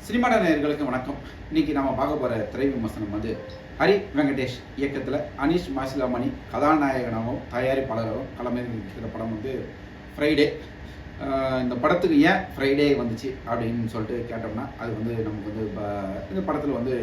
சினிமாட நேயர்களுக்கு வணக்கம். இன்னைக்கு நாம பார்க்க போற திரை விமர்சனம் வந்து ஹரி வெங்கடேஷ் இயக்கத்தில் அனீஷ் மாசிலாமணி கதாநாயகனாகவும் தயாரிப்பாளராகவும் களமிறங்கியிருக்கிற படம் வந்து ஃப்ரைடே. இந்த படத்துக்கு ஏன் ஃப்ரைடே வந்துச்சு அப்படின்னு சொல்லிட்டு கேட்டோம்னா அது வந்து நமக்கு வந்து இந்த படத்தில் வந்து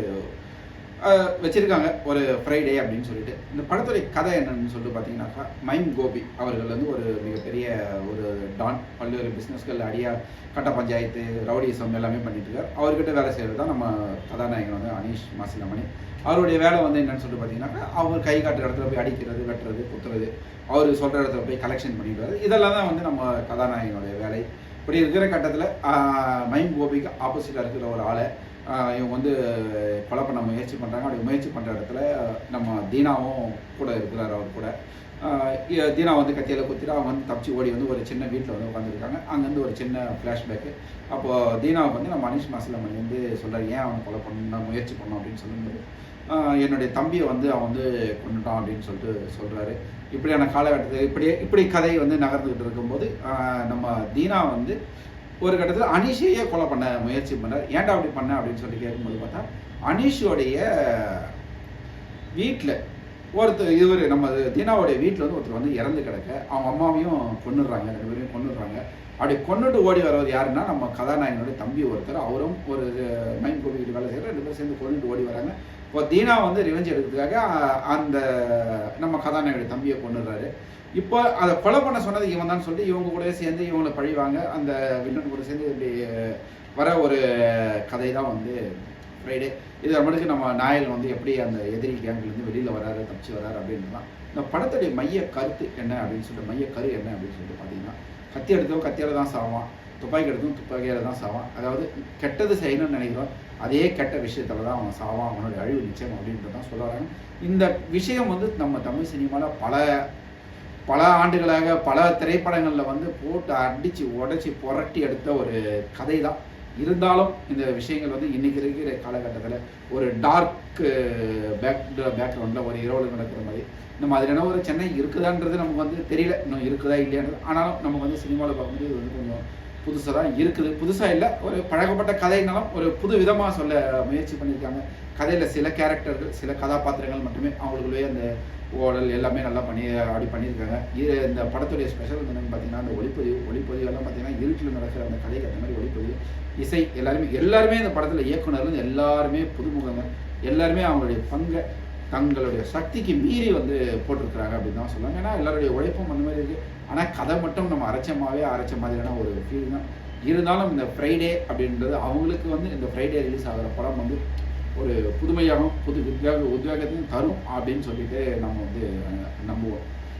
வச்சிருக்காங்க ஒரு ஃப்ரைடே அப்படின்னு சொல்லிட்டு. இந்த படத்துடைய கதை என்னன்னு சொல்லிட்டு பார்த்தீங்கன்னாக்கா, மைம் கோபி அவர்கள் வந்து ஒரு மிகப்பெரிய ஒரு டான், பல்வேறு பிஸ்னஸ்கள் அடியா கட்ட பஞ்சாயத்து ரவுடிசம் எல்லாமே பண்ணிட்டு இருக்கார். அவர்கிட்ட வேலை செய்கிறது தான் நம்ம கதாநாயகன் வந்து அனீஷ் மாசிலாமணி. அவருடைய வேலை வந்து என்னன்னு சொல்லிட்டு பார்த்தீங்கன்னாக்கா, அவர் கை காட்டுற இடத்துல போய் அடிக்கிறது, வெட்டுறது, குத்துறது, அவர் சொல்கிற இடத்துல போய் கலெக்ஷன் பண்ணிடுறது, இதெல்லாம் தான் வந்து நம்ம கதாநாயகனுடைய வேலை. இப்படி இருக்கிற கட்டத்தில் மைம் கோபிக்கு ஆப்போசிட்டாக இருக்கிற ஒரு ஆளை இவங்க வந்து கொலை பண்ண முயற்சி பண்ணுறாங்க. அப்படி முயற்சி பண்ணுற இடத்துல நம்ம தீனாவும் கூட இருக்கிறார். அவர் கூட தீனா வந்து கத்தியில் குத்திட்டு அவன் வந்து தப்பிச்சு ஓடி வந்து ஒரு சின்ன வீட்டில் வந்து உட்காந்துருக்காங்க. அங்கேருந்து ஒரு சின்ன ஃப்ளாஷ்பேக்கு. அப்போது தீனாவுக்கு வந்து நம்ம அனீஷ் மாசிலாமணி வந்து சொல்கிறார், ஏன் அவனை கொலை பண்ண முயற்சி பண்ணோம் அப்படின்னு சொல்லும்போது, என்னுடைய தம்பியை வந்து அவன் வந்து கொண்டுட்டான் அப்படின்னு சொல்லிட்டு சொல்கிறாரு. இப்படியான காலகட்டத்தில் இப்படி கதை வந்து நகர்ந்துக்கிட்டு இருக்கும்போது நம்ம தீனா வந்து ஒரு கட்டத்தில் அனீஷையே கொலை பண்ண முயற்சி பண்ணார். ஏன்டா அப்படி பண்ண அப்படின்னு சொல்லி கேட்கும்போது பார்த்தா, அனீஷோடைய வீட்டில் இவர் நம்ம தீனாவுடைய வீட்டில் வந்து ஒருத்தர் வந்து இறந்து கிடக்க, அவங்க அம்மாவையும் கொண்டுடுறாங்க, 2 பேரையும் கொண்டுடுறாங்க. அப்படி கொண்டுட்டு ஓடி வரவர் யாருன்னா நம்ம கதாநாயகனுடைய தம்பி ஒருத்தர். அவரும் ஒரு மைண்ட் கோபிக்கிட்டு வேலை செய்கிற 2 பேரும் சேர்ந்து கொண்டுட்டு ஓடி வராங்க. இப்போ தீனா வந்து ரிவெஞ்ச் எடுக்கிறதுக்காக அந்த நம்ம கதாநாயகனுடைய தம்பியை கொண்டுடுறாரு. இப்போ அதை கொலை பண்ண சொன்னது இவன் தான் சொல்லிட்டு இவங்க கூட சேர்ந்து இவங்களை பழிவாங்க, அந்த வில்லன் கூட சேர்ந்து இப்படி வர ஒரு கதை தான் வந்து ஃப்ரைடே. இது நம்மளுக்கு நம்ம நாயல் வந்து எப்படி அந்த எதிரி கேங்க்லேருந்து வெளியில் வராரு, தப்பிச்சு வராரு அப்படின்லாம். இந்த படத்துடைய மைய கருத்து என்ன அப்படின்னு சொல்லிட்டு, மைய கரு என்ன அப்படின்னு சொல்லிட்டு பார்த்தீங்கன்னா, கத்தி எடுத்தவன் கத்தியால் தான் சாவான், துப்பாக்கி எடுத்தவன் துப்பாக்கியால் தான் சாவான். அதாவது கெட்டது செய்யணும்னு நினைக்கிறோம், அதே கெட்ட விஷயத்தில் தான் அவன் சாவான், அவனுடைய அழிவு நிச்சயம் அப்படின்ட்டு தான் சொல்ல வராங்க. இந்த விஷயம் வந்து நம்ம தமிழ் சினிமாவில் பல ஆண்டுகளாக பல திரைப்படங்களில் வந்து போட்டு அடித்து உடச்சி புரட்டி எடுத்த ஒரு கதை தான். இருந்தாலும் இந்த விஷயங்கள் வந்து இன்றைக்கி இருக்கிற காலகட்டத்தில் ஒரு டார்க் பேக்ரவுண்டில் ஒரு இரவு நடக்கிற மாதிரி இந்த மாதிரியான ஒரு சென்னை இருக்குதான்றது நமக்கு வந்து தெரியல, இன்னும் இருக்குதா இல்லையான்றது. ஆனாலும் நமக்கு வந்து சினிமாவில் பார்க்கும்போது இது வந்து கொஞ்சம் புதுசாக தான் இருக்குது. புதுசாக இல்லை, ஒரு பழக்கப்பட்ட கதைனாலும் ஒரு புது விதமாக சொல்ல முயற்சி பண்ணியிருக்காங்க. கதையில் சில கேரக்டர்கள், சில கதாபாத்திரங்கள் மட்டுமே அவங்களுக்குள்ளேயே அந்த ஓடல் எல்லாமே நல்லா அப்படி பண்ணியிருக்காங்க. இந்த படத்துடைய ஸ்பெஷல் என்னன்னு பார்த்தீங்கன்னா, அந்த ஒளிப்பதிவெல்லாம் பார்த்தீங்கன்னா இருட்டில் நடக்கிற அந்த கதைக்கு அந்த மாதிரி ஒளிப்பதிவு, இசை எல்லாருமே இந்த படத்தில் இயக்குனர்லேருந்து எல்லாருமே புதுமுகங்க. எல்லாருமே அவங்களுடைய பங்கை தங்களுடைய சக்திக்கு மீறி வந்து போட்டிருக்கிறாங்க அப்படின்னு தான் சொல்லுவாங்க. ஏன்னா எல்லாருடைய உழைப்பும் அந்த மாதிரி இருக்குது. ஆனால் கதை மட்டும் நம்ம அரைச்ச மாதிரியான ஒரு ஃபீல் தான். இருந்தாலும் இந்த ஃப்ரைடே அப்படின்றது அவங்களுக்கு வந்து இந்த ஃப்ரைடே ரிலீஸ் ஆகிற படம் வந்து ஒரு புதுமையாகவும் புது உத்வேகத்தையும் தரும் அப்படின்னு சொல்லிட்டு நம்ம வந்து நம்புவோம்.